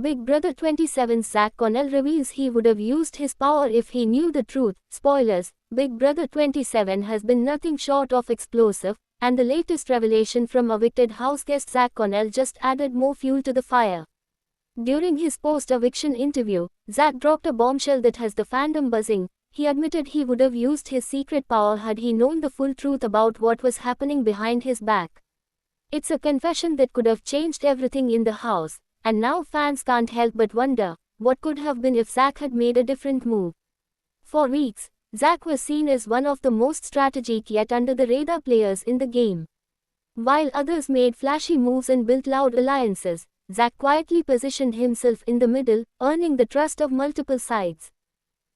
Big Brother 27's Zach Connell reveals he would have used his power if he knew the truth. Spoilers: Big Brother 27 has been nothing short of explosive, and the latest revelation from evicted houseguest Zach Connell just added more fuel to the fire. During his post-eviction interview, Zach dropped a bombshell that has the fandom buzzing. He admitted he would have used his secret power had he known the full truth about what was happening behind his back. It's a confession that could have changed everything in the house. And now fans can't help but wonder, what could have been if Zach had made a different move? For weeks, Zach was seen as one of the most strategic yet under-the-radar players in the game. While others made flashy moves and built loud alliances, Zach quietly positioned himself in the middle, earning the trust of multiple sides.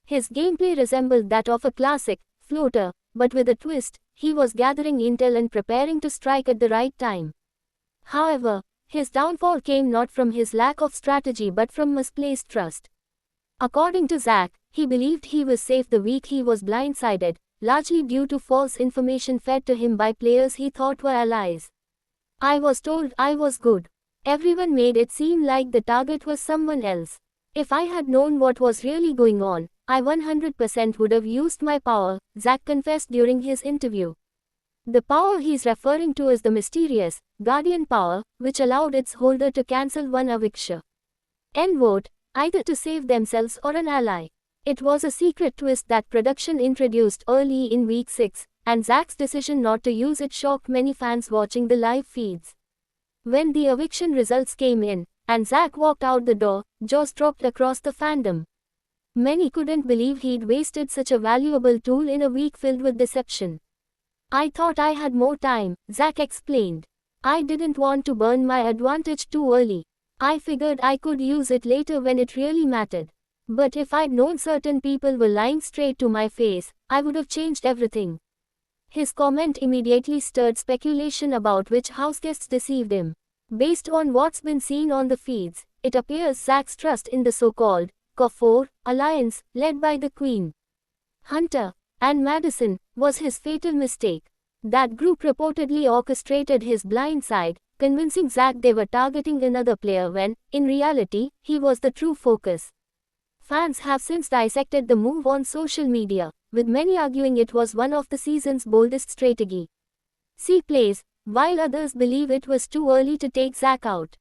His gameplay resembled that of a classic floater, but with a twist. He was gathering intel and preparing to strike at the right time. However, his downfall came not from his lack of strategy but from misplaced trust. According to Zach, he believed he was safe the week he was blindsided, largely due to false information fed to him by players he thought were allies. "I was told I was good. Everyone made it seem like the target was someone else. If I had known what was really going on, I 100% would have used my power," Zach confessed during his interview. The power he's referring to is the mysterious Guardian power, which allowed its holder to cancel one eviction en vote, either to save themselves or an ally. It was a secret twist that production introduced early in week 6, and Zach's decision not to use it shocked many fans watching the live feeds. When the eviction results came in, and Zach walked out the door, jaws dropped across the fandom. Many couldn't believe he'd wasted such a valuable tool in a week filled with deception. "I thought I had more time," Zach explained. "I didn't want to burn my advantage too early. I figured I could use it later when it really mattered. But if I'd known certain people were lying straight to my face, I would have changed everything." His comment immediately stirred speculation about which houseguests deceived him. Based on what's been seen on the feeds, it appears Zach's trust in the so-called Core alliance, led by the Queen, Hunter, and Madison, was his fatal mistake. That group reportedly orchestrated his blindside, convincing Zach they were targeting another player when, in reality, he was the true focus. Fans have since dissected the move on social media, with many arguing it was one of the season's boldest strategy. See plays, while others believe it was too early to take Zach out.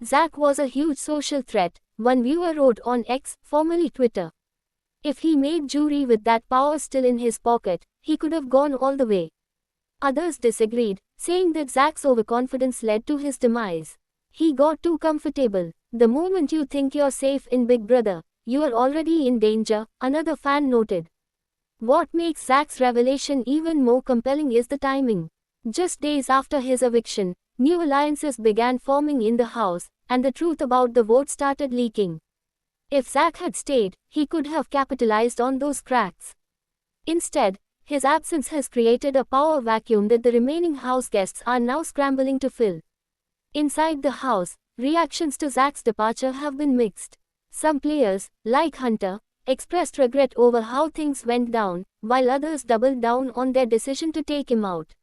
"Zach was a huge social threat," one viewer wrote on X, formerly Twitter. "If he made jury with that power still in his pocket, he could have gone all the way." Others disagreed, saying that Zach's overconfidence led to his demise. "He got too comfortable. The moment you think you're safe in Big Brother, you are already in danger," another fan noted. What makes Zach's revelation even more compelling is the timing. Just days after his eviction, new alliances began forming in the house, and the truth about the vote started leaking. If Zach had stayed, he could have capitalized on those cracks. Instead, his absence has created a power vacuum that the remaining houseguests are now scrambling to fill. Inside the house, reactions to Zach's departure have been mixed. Some players, like Hunter, expressed regret over how things went down, while others doubled down on their decision to take him out.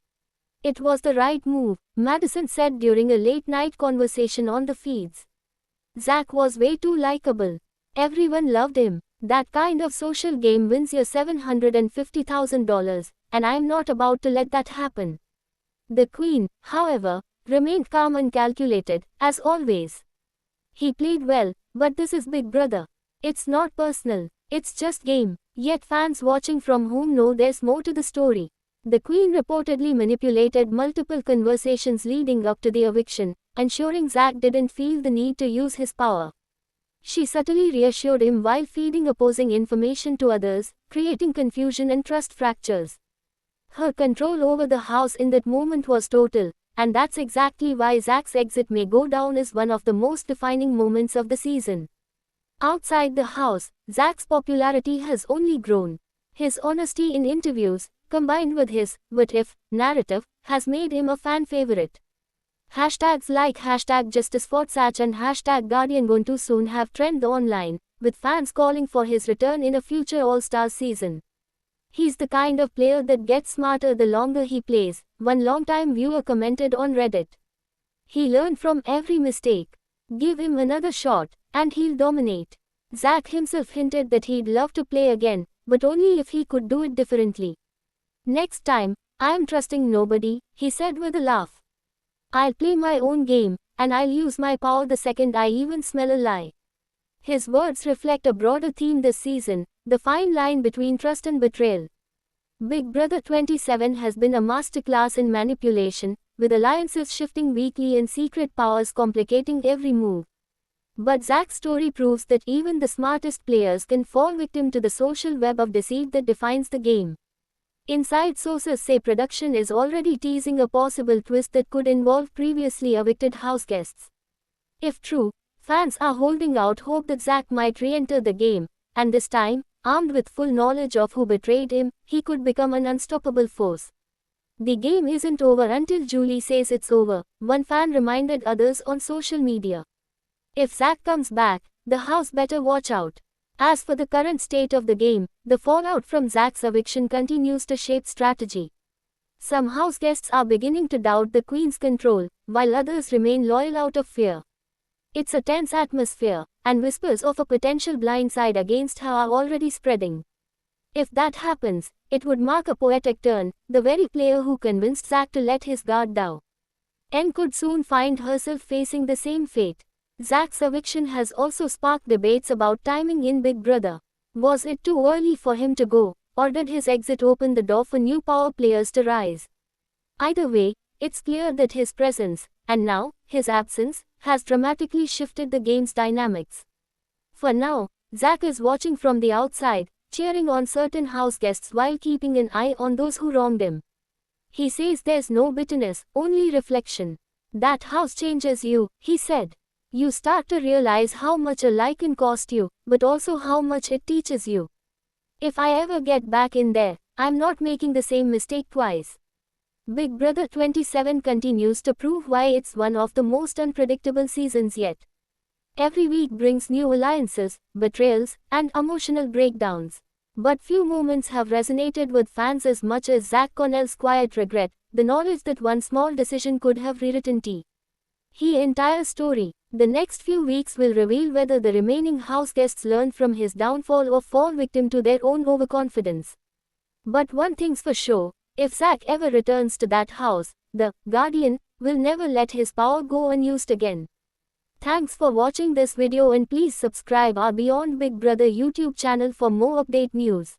"It was the right move," Madison said during a late-night conversation on the feeds. "Zach was way too likable. Everyone loved him. That kind of social game wins you $750,000, and I'm not about to let that happen." The Queen, however, remained calm and calculated, as always. "He played well, but this is Big Brother. It's not personal, it's just game." Yet fans watching from home know there's more to the story. The Queen reportedly manipulated multiple conversations leading up to the eviction, ensuring Zach didn't feel the need to use his power. She subtly reassured him while feeding opposing information to others, creating confusion and trust fractures. Her control over the house in that moment was total, and that's exactly why Zach's exit may go down as one of the most defining moments of the season. Outside the house, Zach's popularity has only grown. His honesty in interviews, combined with his "what if" narrative, has made him a fan favorite. Hashtags like #JusticeForZach and #GuardianGoneTooSoon have trended online, with fans calling for his return in a future All-Stars season. "He's the kind of player that gets smarter the longer he plays," one longtime viewer commented on Reddit. "He learned from every mistake. Give him another shot." and he'll dominate. Zach himself hinted that he'd love to play again, but only if he could do it differently. Next time, I'm trusting nobody, he said with a laugh. I'll play my own game, and I'll use my power the second I even smell a lie. His words reflect a broader theme this season, the fine line between trust and betrayal. Big Brother 27 has been a masterclass in manipulation, with alliances shifting weekly and secret powers complicating every move. But Zach's story proves that even the smartest players can fall victim to the social web of deceit that defines the game. Inside sources say production is already teasing a possible twist that could involve previously evicted house guests. If true, fans are holding out hope that Zach might re-enter the game, and this time, armed with full knowledge of who betrayed him, he could become an unstoppable force. The game isn't over until Julie says it's over, one fan reminded others on social media. If Zach comes back, the house better watch out. As for the current state of the game, the fallout from Zach's eviction continues to shape strategy. Some house guests are beginning to doubt the Queen's control, while others remain loyal out of fear. It's a tense atmosphere, and whispers of a potential blindside against her are already spreading. If that happens, it would mark a poetic turn, the very player who convinced Zach to let his guard down. Anne could soon find herself facing the same fate. Zach's eviction has also sparked debates about timing in Big Brother. Was it too early for him to go, or did his exit open the door for new power players to rise? Either way, it's clear that his presence, and now, his absence, has dramatically shifted the game's dynamics. For now, Zach is watching from the outside, cheering on certain house guests while keeping an eye on those who wronged him. He says there's no bitterness, only reflection. That house changes you, he said. You start to realize how much a lie can cost you, but also how much it teaches you. If I ever get back in there, I'm not making the same mistake twice. Big Brother 27 continues to prove why it's one of the most unpredictable seasons yet. Every week brings new alliances, betrayals, and emotional breakdowns. But few moments have resonated with fans as much as Zach Connell's quiet regret, the knowledge that one small decision could have rewritten his entire story. The next few weeks will reveal whether the remaining house guests learn from his downfall or fall victim to their own overconfidence. But one thing's for sure, if Zach ever returns to that house, the Guardian will never let his power go unused again. Thanks for watching this video and please subscribe our Beyond Big Brother YouTube channel for more update news.